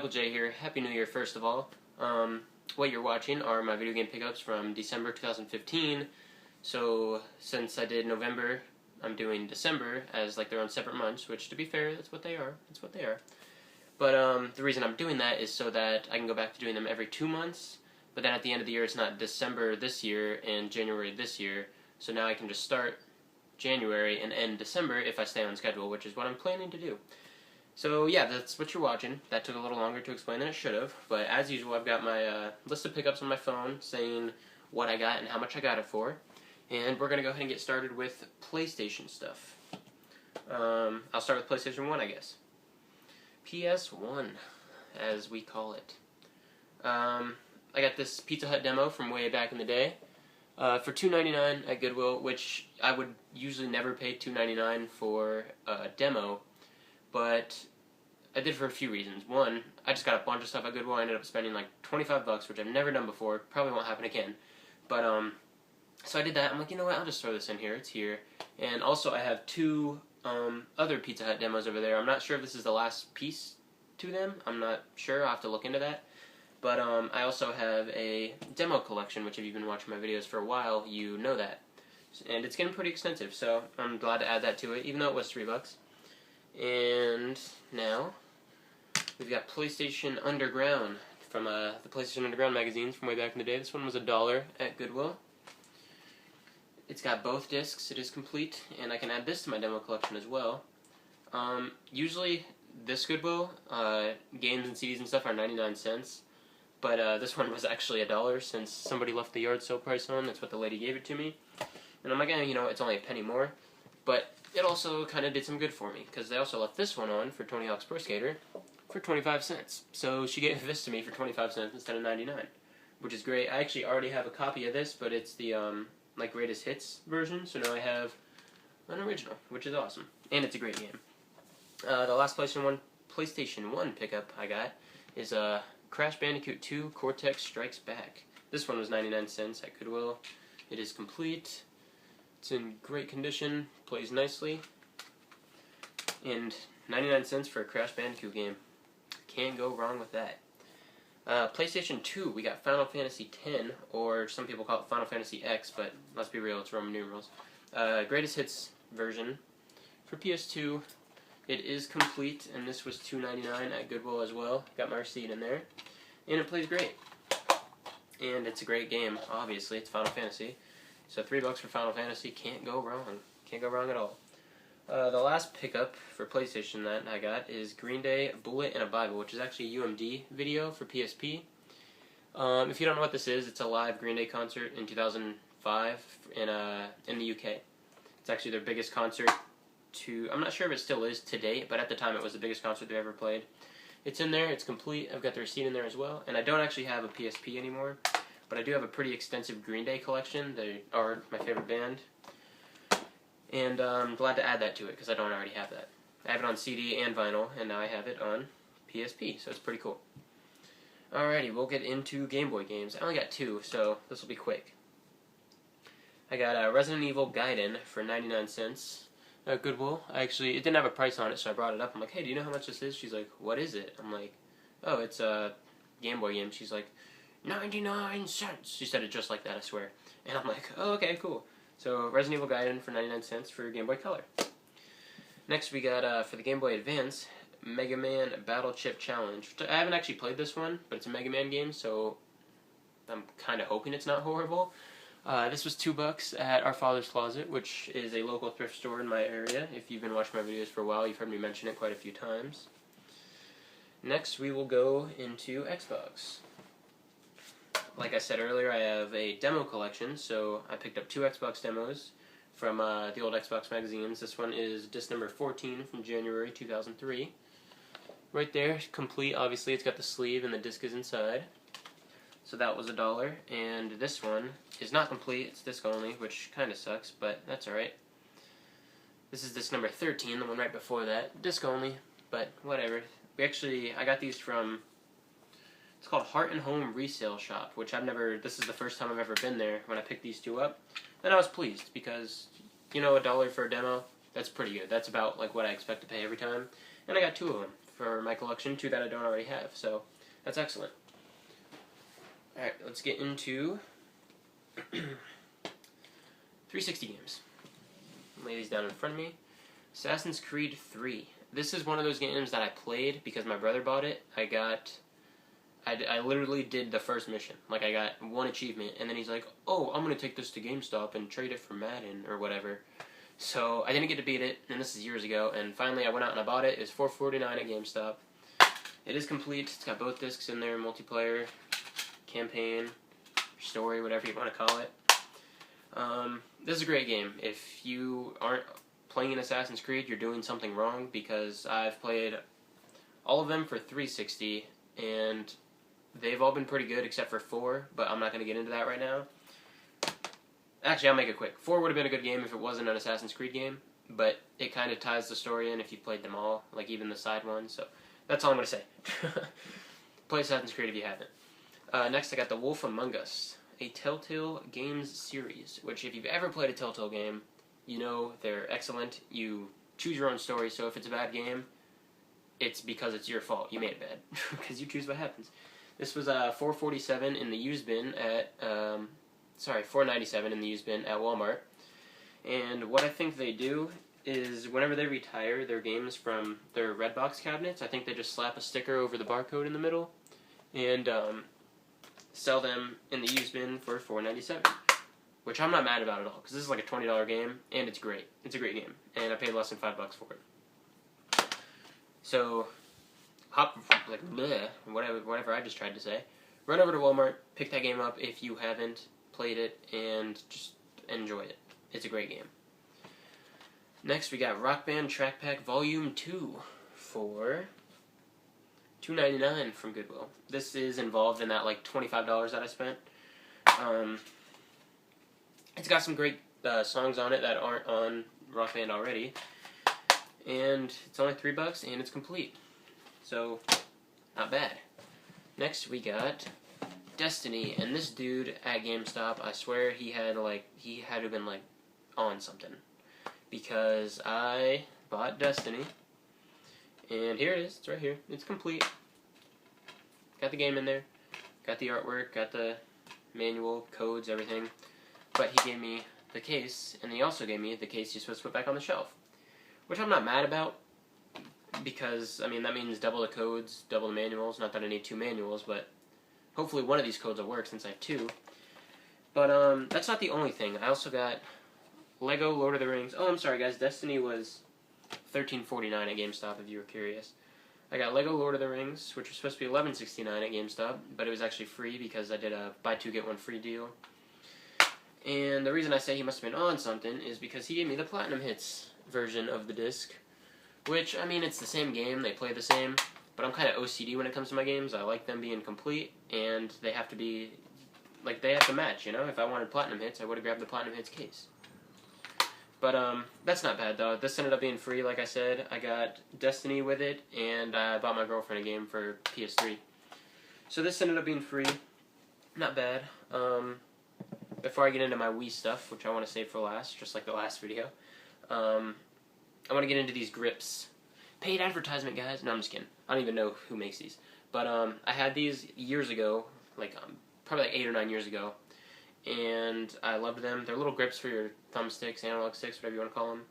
Double J here. Happy New Year, first of all. What you're watching are my video game pickups from December 2015. So, since I did November, I'm doing December as like their own separate months, which, to be fair, that's what they are. That's what they are. But the reason I'm doing that is so that I can go back to doing them every 2 months, but then at the end of the year, it's not December this year and January this year, so now I can just start January and end December if I stay on schedule, which is what I'm planning to do. So yeah, that's what you're watching. That took a little longer to explain than it should have, but as usual, I've got my list of pickups on my phone saying what I got and how much I got it for, and we're going to go ahead and get started with PlayStation stuff. I'll start with PlayStation 1, I guess. PS1, as we call it. I got this Pizza Hut demo from way back in the day for $2.99 at Goodwill, which I would usually never pay $2.99 for a demo, but I did for a few reasons. One, I just got a bunch of stuff at Goodwill. I ended up spending like $25, which I've never done before. Probably won't happen again. But so I did that. I'm like, you know what? I'll just throw this in here. It's here. And also, I have two other Pizza Hut demos over there. I'm not sure if this is the last piece to them. I'm not sure. I'll have to look into that. But I also have a demo collection, which if you've been watching my videos for a while, you know that. And it's getting pretty extensive, so I'm glad to add that to it, even though it was $3. And now, we've got PlayStation Underground from the PlayStation Underground magazines from way back in the day. This one was $1 at Goodwill. It's got both discs, it is complete, and I can add this to my demo collection as well. Usually, this Goodwill, games and CDs and stuff are 99 cents, but this one was actually $1 since somebody left the yard sale price on. That's what the lady gave it to me. And I'm like, you know, it's only a penny more, but it also kind of did some good for me, because they also left this one on for Tony Hawk's Pro Skater for 25 cents. So she gave this to me for 25 cents instead of 99, which is great. I actually already have a copy of this, but it's the like greatest hits version, so now I have an original, which is awesome, and it's a great game. The last PlayStation 1 pickup I got is Crash Bandicoot 2 Cortex Strikes Back. This one was 99 cents at Goodwill. It is complete. It's in great condition, plays nicely, and 99 cents for a Crash Bandicoot game. Can't go wrong with that. PlayStation 2, we got Final Fantasy X, or some people call it Final Fantasy X, but let's be real, it's Roman numerals. Greatest Hits version. For PS2, it is complete, and this was $2.99 at Goodwill as well. Got my receipt in there. And it plays great. And it's a great game, obviously. It's Final Fantasy. So $3 for Final Fantasy, can't go wrong. Can't go wrong at all. The last pickup for PlayStation that I got is Green Day, Bullet in a Bible, which is actually a UMD video for PSP. If you don't know what this is, it's a live Green Day concert in 2005 in the UK. It's actually their biggest concert I'm not sure if it still is to date, but at the time it was the biggest concert they've ever played. It's in there, it's complete, I've got the receipt in there as well, and I don't actually have a PSP anymore, but I do have a pretty extensive Green Day collection. They are my favorite band. And I'm glad to add that to it, because I don't already have that. I have it on CD and vinyl, and now I have it on PSP, so it's pretty cool. Alrighty, we'll get into Game Boy games. I only got two, so this will be quick. I got Resident Evil Gaiden for 99 cents at Goodwill. It didn't have a price on it, so I brought it up. I'm like, hey, do you know how much this is? She's like, what is it? I'm like, oh, it's a Game Boy game. She's like, 99 cents. She said it just like that, I swear. And I'm like, oh, okay, cool. So, Resident Evil Gaiden for 99 cents for Game Boy Color. Next, we got, for the Game Boy Advance, Mega Man Battle Chip Challenge. I haven't actually played this one, but it's a Mega Man game, so I'm kind of hoping it's not horrible. This was $2 at Our Father's Closet, which is a local thrift store in my area. If you've been watching my videos for a while, you've heard me mention it quite a few times. Next, we will go into Xbox. Like I said earlier, I have a demo collection, so I picked up two Xbox demos from the old Xbox magazines. This one is disc number 14 from January 2003. Right there, complete. Obviously, it's got the sleeve and the disc is inside. So that was $1. And this one is not complete. It's disc only, which kind of sucks, but that's alright. This is disc number 13, the one right before that. Disc only, but whatever. I got these from, it's called Heart and Home Resale Shop, which this is the first time I've ever been there when I picked these two up. And I was pleased because, you know, $1 for a demo, that's pretty good. That's about like what I expect to pay every time. And I got two of them for my collection, 2 that I don't already have, so that's excellent. Alright, let's get into 360 games. Lay these down in front of me. Assassin's Creed 3. This is one of those games that I played because my brother bought it. I literally did the first mission. Like, I got one achievement, and then he's like, oh, I'm going to take this to GameStop and trade it for Madden or whatever. So I didn't get to beat it, and this is years ago, and finally I went out and I bought it. It's $4.49 at GameStop. It is complete. It's got both discs in there, multiplayer, campaign, story, whatever you want to call it. This is a great game. If you aren't playing an Assassin's Creed, you're doing something wrong, because I've played all of them for 360, and they've all been pretty good except for 4, but I'm not going to get into that right now. Actually, I'll make it quick. 4 would have been a good game if it wasn't an Assassin's Creed game, but it kind of ties the story in if you played them all, like even the side ones, so that's all I'm going to say. Play Assassin's Creed if you haven't. Next, I got The Wolf Among Us, a Telltale Games series, which if you've ever played a Telltale game, you know they're excellent. You choose your own story, so if it's a bad game, it's because it's your fault. You made it bad, because you choose what happens. This was $4.47 in the used bin at, $4.97 in the used bin at Walmart. And what I think they do is whenever they retire their games from their Redbox cabinets, I think they just slap a sticker over the barcode in the middle and sell them in the used bin for $4.97, which I'm not mad about at all, because this is like a $20 game, and it's great. It's a great game, and I paid less than $5 for it. So, whatever I just tried to say. Run over to Walmart, pick that game up if you haven't played it, and just enjoy it. It's a great game. Next, we got Rock Band Track Pack Volume 2 for $2.99 from Goodwill. This is involved in that like $25 that I spent. It's got some great songs on it that aren't on Rock Band already, and it's only $3 and it's complete. So, not bad. Next, we got Destiny, and this dude at GameStop, I swear he had to have been like on something, because I bought Destiny, and here it is. It's right here. It's complete. Got the game in there. Got the artwork. Got the manual, codes, everything. But he gave me the case, and he also gave me the case you're supposed to put back on the shelf, which I'm not mad about, because, I mean, that means double the codes, double the manuals. Not that I need 2 manuals, but hopefully one of these codes will work since I have 2. But, that's not the only thing. I also got Lego Lord of the Rings. Oh, I'm sorry, guys. Destiny was $13.49 at GameStop, if you were curious. I got Lego Lord of the Rings, which was supposed to be $11.69 at GameStop, but it was actually free because I did a buy 2 get 1 free deal. And the reason I say he must have been on something is because he gave me the Platinum Hits version of the disc, which, I mean, it's the same game, they play the same, but I'm kind of OCD when it comes to my games. I like them being complete, and they have to be, like, they have to match, you know? If I wanted Platinum Hits, I would have grabbed the Platinum Hits case. But, that's not bad, though. This ended up being free, like I said. I got Destiny with it, and I bought my girlfriend a game for PS3. So this ended up being free. Not bad. Before I get into my Wii stuff, which I want to save for last, just like the last video, I want to get into these grips. Paid advertisement, guys. No, I'm just kidding. I don't even know who makes these. But I had these years ago, like probably like 8 or 9 years ago, and I loved them. They're little grips for your thumbsticks, analog sticks, whatever you want to call them.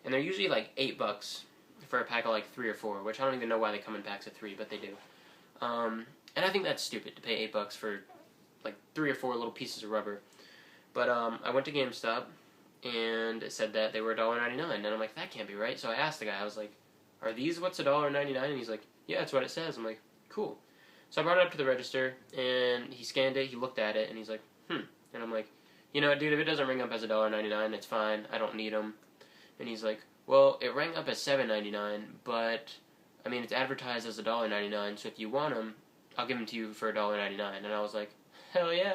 And they're usually like $8 for a pack of like 3 or 4, which I don't even know why they come in packs of 3, but they do. And I think that's stupid to pay $8 for like 3 or 4 little pieces of rubber. But I went to GameStop, and it said that they were $1.99, and I'm like, that can't be right. So I asked the guy, I was like, are these what's $1.99? And he's like, yeah, that's what it says. I'm like, cool. So I brought it up to the register, and he scanned it, he looked at it, and he's like, And I'm like, you know, dude, if it doesn't ring up as $1.99, it's fine. I don't need them. And he's like, well, it rang up as $7.99, but, I mean, it's advertised as $1.99, so if you want them, I'll give them to you for $1.99. And I was like, hell yeah.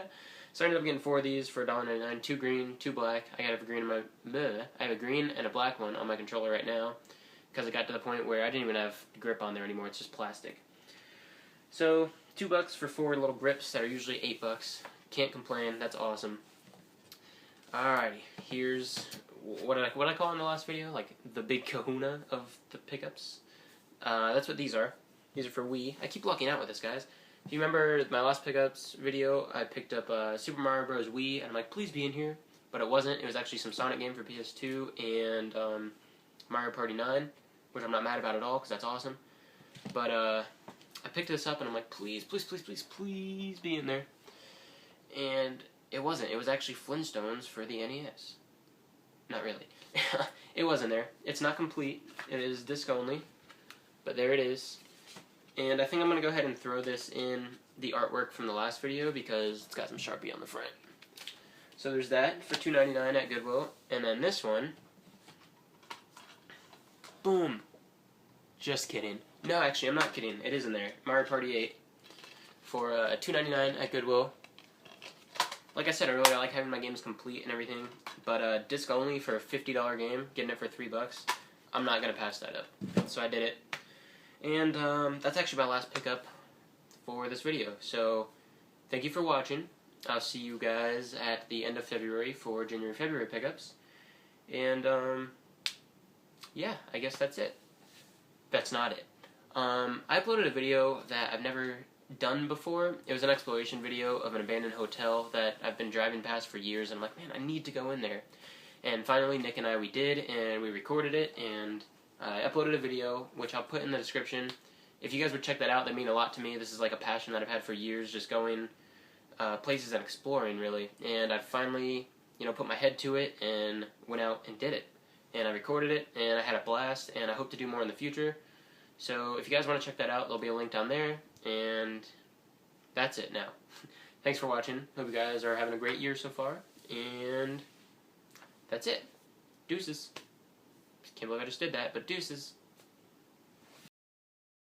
So I ended up getting 4 of these for $1.99, 2 green, 2 black. I have a green I have a green and a black one on my controller right now, because it got to the point where I didn't even have the grip on there anymore. It's just plastic. So $2 for 4 little grips that are usually $8. Can't complain. That's awesome. Alrighty, here's what did I call it in the last video? Like the big kahuna of the pickups. That's what these are. These are for Wii. I keep lucking out with this, guys. If you remember my last pickups video, I picked up Super Mario Bros. Wii, and I'm like, please be in here. But it wasn't. It was actually some Sonic game for PS2 and Mario Party 9, which I'm not mad about at all, because that's awesome. But I picked this up, and I'm like, please, please, please, please, please be in there. And it wasn't. It was actually Flintstones for the NES. Not really. It wasn't there. It's not complete. It is disc only. But there it is. And I think I'm going to go ahead and throw this in the artwork from the last video because it's got some Sharpie on the front. So there's that for $2.99 at Goodwill. And then this one. Boom. Just kidding. No, actually, I'm not kidding. It is in there. Mario Party 8 for $2.99 at Goodwill. Like I said earlier, I like having my games complete and everything. But disc only for a $50 game, getting it for $3, I'm not going to pass that up. So I did it. And that's actually my last pickup for this video. So thank you for watching. I'll see you guys at the end of February for January-February pickups. And yeah, I guess that's it. That's not it. I uploaded a video that I've never done before. It was an exploration video of an abandoned hotel that I've been driving past for years, and I'm like, man, I need to go in there. And finally, Nick and I, we did, and we recorded it, and I uploaded a video, which I'll put in the description. If you guys would check that out, that mean a lot to me. This is like a passion that I've had for years, just going places and exploring, really. And I finally, put my head to it and went out and did it. And I recorded it, and I had a blast, and I hope to do more in the future. So if you guys want to check that out, there'll be a link down there. And that's it now. Thanks for watching. Hope you guys are having a great year so far. And that's it. Deuces. Can't believe I just did that, but deuces.